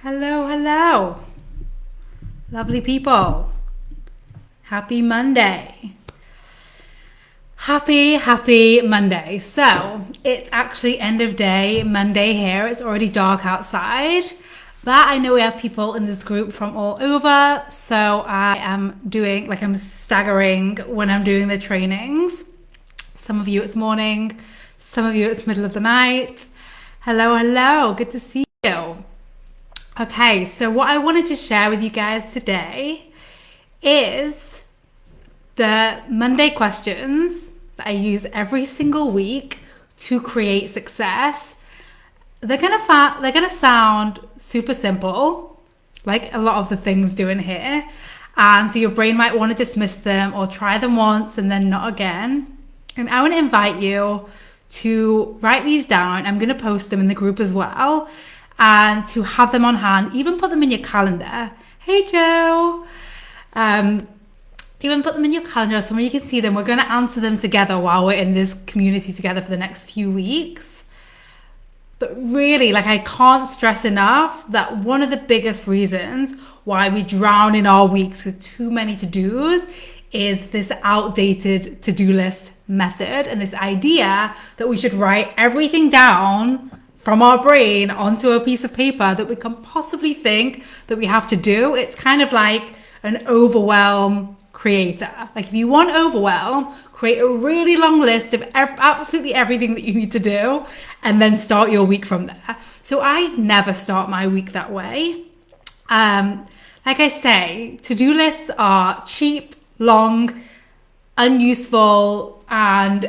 Hello, hello. Lovely people. Happy Monday. Happy Monday. So, it's actually end of day Monday here. It's already dark outside. But I know we have people in this group from all over. So, I am I'm staggering when I'm doing the trainings. Some of you it's morning, some of you it's middle of the night. Hello, hello. Good to see you. Okay, so what I wanted to share with you guys today is the Monday questions that I use every single week to create success. They're gonna sound super simple, like a lot of the things do in here, and so your brain might want to dismiss them or try them once and then not again. And I want to invite you to write these down. I'm gonna post them in the group as well, and to have them on hand, even put them in your calendar. Hey Joe. Even put them in your calendar so you can see them. We're going to answer them together while we're in this community together for the next few weeks. But really, I can't stress enough that one of the biggest reasons why we drown in our weeks with too many to-dos is this outdated to-do list method and this idea that we should write everything down from our brain onto a piece of paper that we can possibly think that we have to do. It's kind of like an overwhelm creator. If you want overwhelm, create a really long list of absolutely everything that you need to do and then start your week from there. So I never start my week that way. Like I say, to-do lists are cheap, long, unuseful, and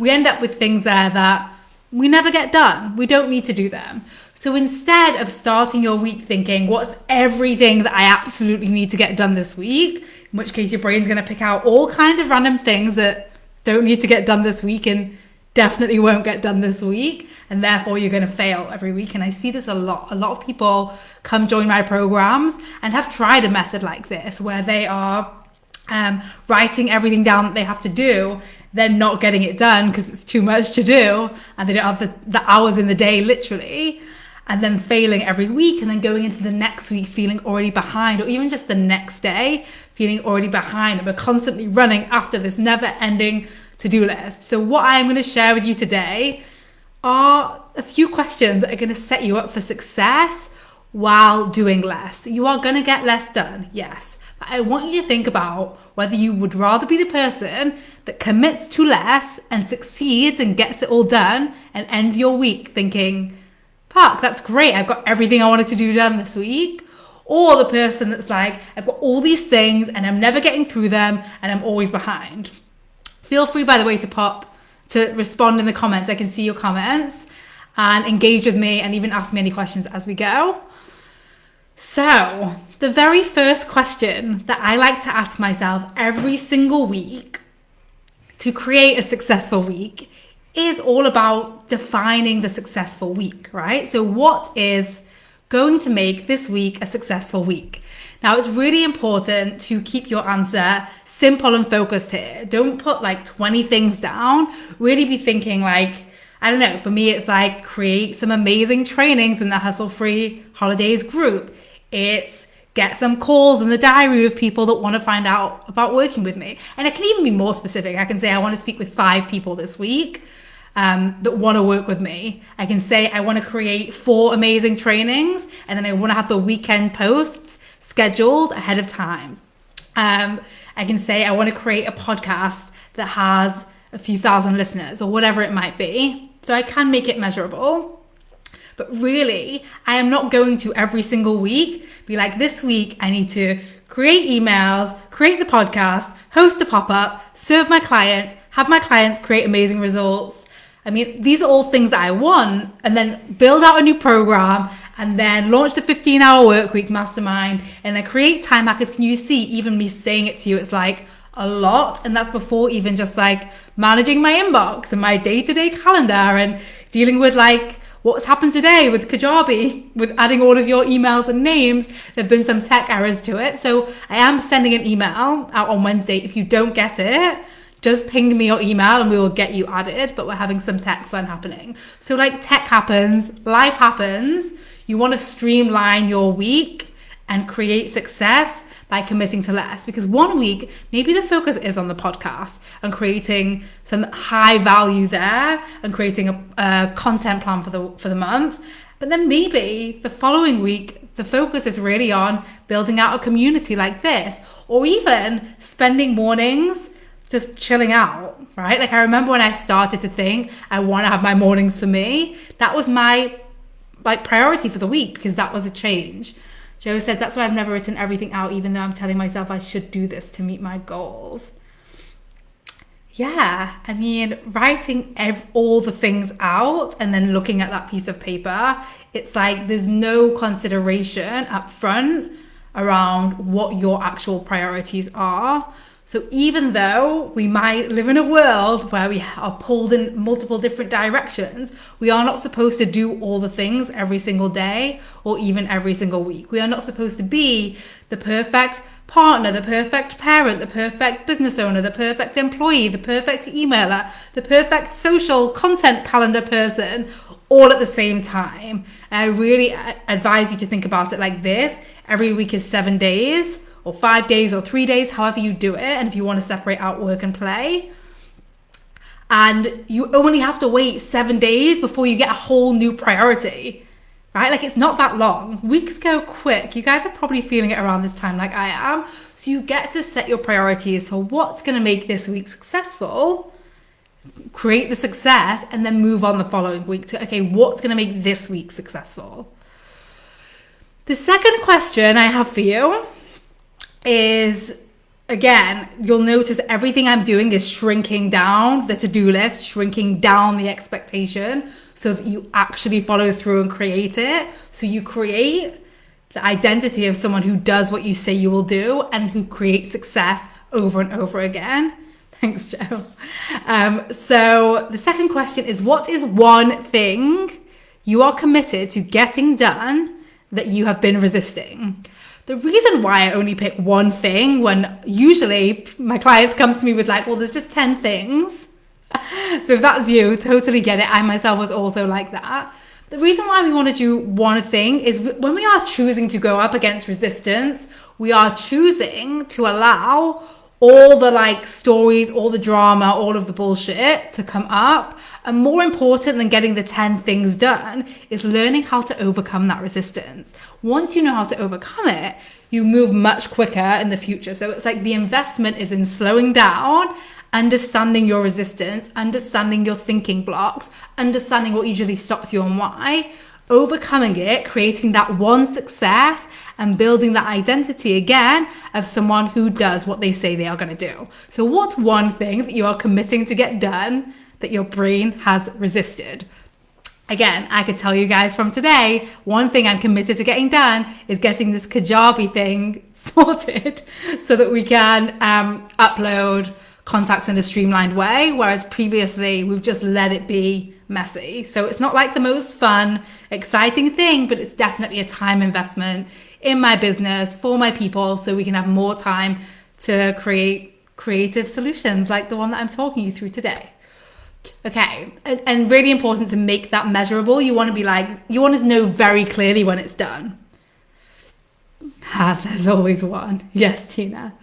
we end up with things there that we never get done. We don't need to do them. So instead of starting your week thinking, what's everything that I absolutely need to get done this week, in which case your brain's going to pick out all kinds of random things that don't need to get done this week and definitely won't get done this week. And therefore you're going to fail every week. And I see this a lot. A lot of people come join my programs and have tried a method like this where they are writing everything down that they have to do, then not getting it done because it's too much to do and they don't have the hours in the day literally, and then failing every week and then going into the next week feeling already behind, or even just the next day feeling already behind, and we're constantly running after this never-ending to-do list. So what I'm going to share with you today are a few questions that are going to set you up for success while doing less. You are going to get less done, yes. I want you to think about whether you would rather be the person that commits to less and succeeds and gets it all done and ends your week thinking, fuck, that's great, I've got everything I wanted to do done this week. Or the person that's like, I've got all these things and I'm never getting through them and I'm always behind. Feel free, by the way, to respond in the comments. I can see your comments and engage with me and even ask me any questions as we go. So, the very first question that I like to ask myself every single week to create a successful week is all about defining the successful week, right? So what is going to make this week a successful week? Now, it's really important to keep your answer simple and focused here. Don't put 20 things down. Really be thinking I don't know, for me, it's create some amazing trainings in the Hustle Free Holidays group. It's get some calls in the diary of people that want to find out about working with me. And I can even be more specific. I can say I want to speak with 5 people this week that want to work with me. I can say I want to create 4 amazing trainings, and then I want to have the weekend posts scheduled ahead of time. I can say I want to create a podcast that has a few thousand listeners or whatever it might be. So I can make it measurable. But really, I am not going to every single week be like, this week I need to create emails, create the podcast, host a pop-up, serve my clients, have my clients create amazing results. I mean, these are all things that I want, and then build out a new program and then launch the 15-hour work week mastermind and then create time hackers. Can you see, even me saying it to you, it's a lot. And that's before even just managing my inbox and my day-to-day calendar and dealing with what's happened today with Kajabi, with adding all of your emails and names. There have been some tech errors to it. So I am sending an email out on Wednesday. If you don't get it, just ping me your email and we will get you added. But we're having some tech fun happening. So tech happens, life happens. You want to streamline your week and create success by committing to less, because one week maybe the focus is on the podcast and creating some high value there and creating a content plan for the month, but then maybe the following week the focus is really on building out a community like this, or even spending mornings just chilling out, right? Like I remember when I started to think I want to have my mornings for me, that was my priority for the week, because that was a change. Joe said, that's why I've never written everything out, even though I'm telling myself I should do this to meet my goals. Yeah, I mean, writing all the things out and then looking at that piece of paper, it's like there's no consideration up front around what your actual priorities are. So even though we might live in a world where we are pulled in multiple different directions, we are not supposed to do all the things every single day or even every single week. We are not supposed to be the perfect partner, the perfect parent, the perfect business owner, the perfect employee, the perfect emailer, the perfect social content calendar person all at the same time. And I really advise you to think about it like this. Every week is 7 days, or 5 days, or 3 days, however you do it. And if you want to separate out work and play, and you only have to wait 7 days before you get a whole new priority, right? Like it's not that long. Weeks go quick. You guys are probably feeling it around this time like I am. So you get to set your priorities for what's going to make this week successful, create the success, and then move on the following week to, okay, what's going to make this week successful? The second question I have for you is, again, you'll notice everything I'm doing is shrinking down the to-do list, shrinking down the expectation so that you actually follow through and create it. So you create the identity of someone who does what you say you will do and who creates success over and over again. Thanks, Joe. So the second question is, what is one thing you are committed to getting done that you have been resisting? The reason why I only pick one thing, when usually my clients come to me with like, well, there's just 10 things. So if that's you, totally get it. I myself was also like that. The reason why we want to do one thing is when we are choosing to go up against resistance, we are choosing to allow all the like stories, all the drama, all of the bullshit to come up. And more important than getting the 10 things done is learning how to overcome that resistance. Once you know how to overcome it, you move much quicker in the future. So it's like the investment is in slowing down, understanding your resistance, understanding your thinking blocks, understanding what usually stops you and why, overcoming it, creating that one success, and building that identity again of someone who does what they say they are going to do. So what's one thing that you are committing to get done that your brain has resisted? Again, I could tell you guys from today, one thing I'm committed to getting done is getting this Kajabi thing sorted so that we can upload contacts in a streamlined way, whereas previously we've just let it be messy. So it's not like the most fun, exciting thing, but it's definitely a time investment in my business for my people so we can have more time to create creative solutions like the one that I'm talking you through today. Okay, and really important to make that measurable. You want to know very clearly when it's done. There's always one. Yes, Tina.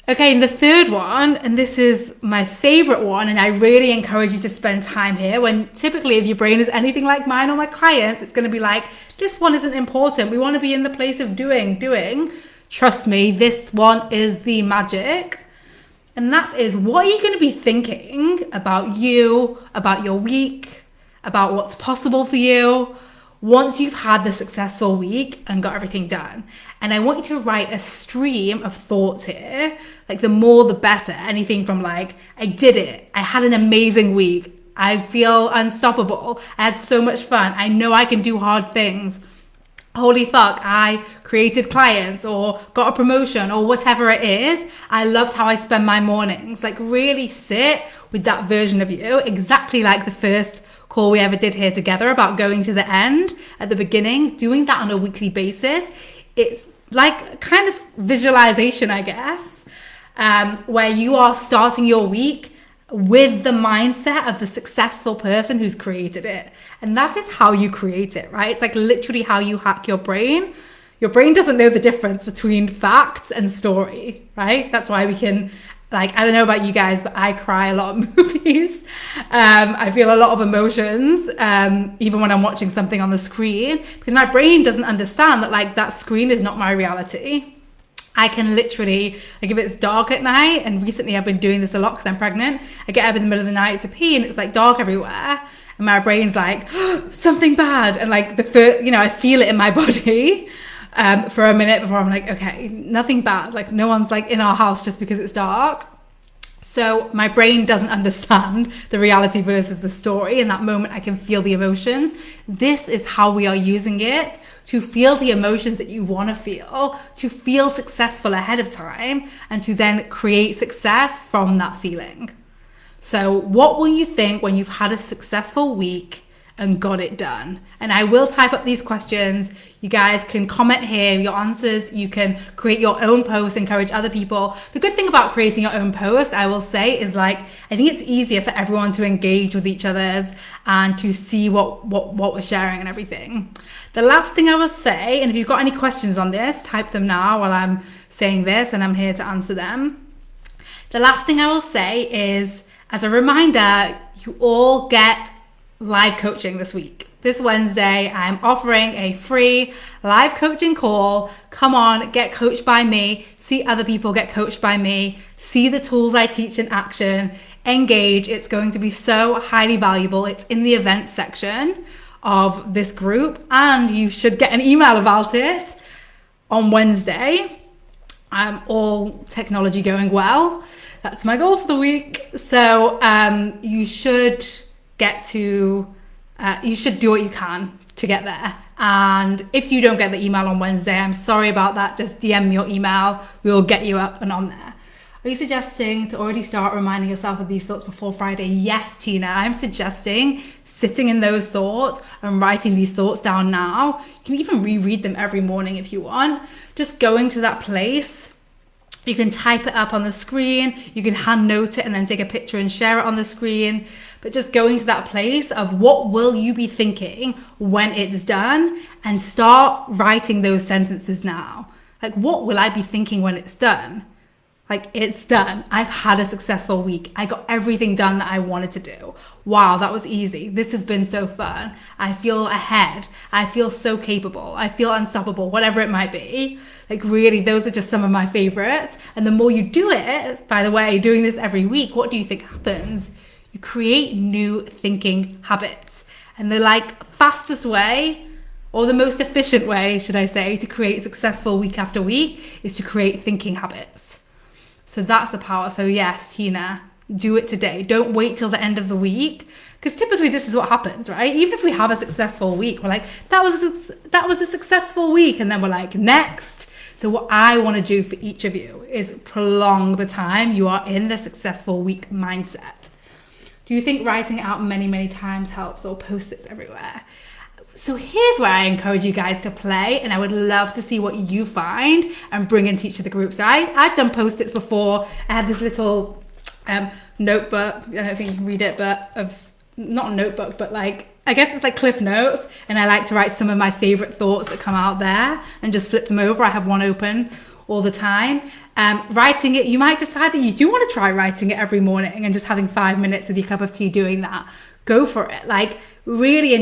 Okay, and the third one, and this is my favorite one, and I really encourage you to spend time here, when typically if your brain is anything like mine or my clients, it's going to be like, this one isn't important. We want to be in the place of doing. Trust me, this one is the magic. And that is, what are you going to be thinking about you, about your week, about what's possible for you once you've had the successful week and got everything done? And I want you to write a stream of thoughts here, like the more the better. Anything from like, I did it, I had an amazing week, I feel unstoppable, I had so much fun, I know I can do hard things, holy fuck, I created clients or got a promotion or whatever it is. I loved how I spend my mornings. Like really sit with that version of you, exactly like the first call we ever did here together about going to the end at the beginning, doing that on a weekly basis. It's like kind of visualization, I guess, where you are starting your week with the mindset of the successful person who's created it. And that is how you create it, right? It's like literally how you hack your brain. Your brain doesn't know the difference between facts and story, right? That's why we can, like, I don't know about you guys, but I cry a lot of movies. I feel a lot of emotions, even when I'm watching something on the screen, because my brain doesn't understand that, like, that screen is not my reality. I can literally, like, if it's dark at night, and recently I've been doing this a lot because I'm pregnant, I get up in the middle of the night to pee and it's like dark everywhere. And my brain's like, oh, something bad. And like I feel it in my body for a minute before I'm like, okay, nothing bad. Like no one's like in our house just because it's dark. So my brain doesn't understand the reality versus the story. In that moment, I can feel the emotions. This is how we are using it to feel the emotions that you want to feel successful ahead of time, and to then create success from that feeling. So what will you think when you've had a successful week and got it done? And I will type up these questions. You guys can comment here your answers. You can create your own posts, encourage other people. The good thing about creating your own posts, I will say, is like, I think it's easier for everyone to engage with each other's and to see what we're sharing and everything. The last thing I will say, and if you've got any questions on this, type them now while I'm saying this, and I'm here to answer them. The last thing I will say is, as a reminder, you all get live coaching this week. This Wednesday, I'm offering a free live coaching call. Come on, get coached by me, see other people get coached by me, see the tools I teach in action, engage. It's going to be so highly valuable. It's in the events section of this group, and you should get an email about it on Wednesday. All technology going well. That's my goal for the week. So you should you should do what you can to get there. And if you don't get the email on Wednesday, I'm sorry about that. Just DM me your email. We will get you up and on there. Are you suggesting to already start reminding yourself of these thoughts before Friday? Yes, Tina, I'm suggesting sitting in those thoughts and writing these thoughts down now. You can even reread them every morning if you want. Just going to that place. You can type it up on the screen. You can hand note it and then take a picture and share it on the screen. But just going to that place of what will you be thinking when it's done, and start writing those sentences now. Like, what will I be thinking when it's done? Like, it's done. I've had a successful week. I got everything done that I wanted to do. Wow, that was easy. This has been so fun. I feel ahead. I feel so capable. I feel unstoppable, whatever it might be. Like, really, those are just some of my favorites. And the more you do it, by the way, doing this every week, what do you think happens? You create new thinking habits. And the fastest way, or the most efficient way, should I say, to create successful week after week is to create thinking habits. So that's the power. So yes, Tina, do it today. Don't wait till the end of the week, because typically this is what happens, right? Even if we have a successful week, we're like, that was a successful week, and then we're like, next. So what I want to do for each of you is prolong the time you are in the successful week mindset. Do you think writing it out many, many times helps, or post-its everywhere? So here's where I encourage you guys to play, and I would love to see what you find and bring into each of the groups. So I've done post-its before. I had this little notebook. I don't think you can read it, but not a notebook, but I guess it's like Cliff Notes. And I like to write some of my favorite thoughts that come out there and just flip them over. I have one open all the time. Writing it, you might decide that you do want to try writing it every morning and just having 5 minutes with your cup of tea doing that. Go for it. Really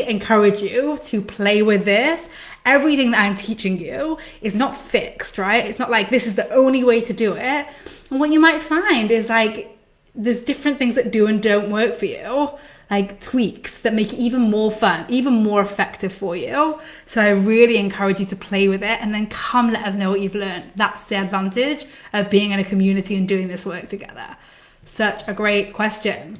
encourage you to play with this. Everything that I'm teaching you is not fixed, right? It's not like this is the only way to do it. And what you might find is there's different things that do and don't work for you, like tweaks that make it even more fun, even more effective for you. So I really encourage you to play with it, and then come let us know what you've learned. That's the advantage of being in a community and doing this work together. Such a great question.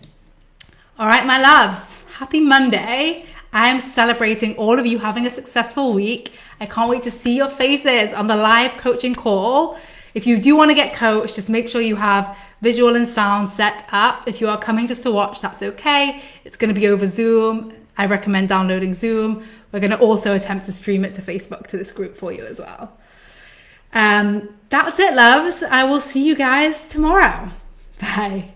All right, my loves, happy Monday. I am celebrating all of you having a successful week. I can't wait to see your faces on the live coaching call. If you do want to get coached, just make sure you have visual and sound set up. If you are coming just to watch, that's okay. It's going to be over Zoom. I recommend downloading Zoom. We're going to also attempt to stream it to Facebook, to this group for you as well. That's it, loves. I will see you guys tomorrow. Bye.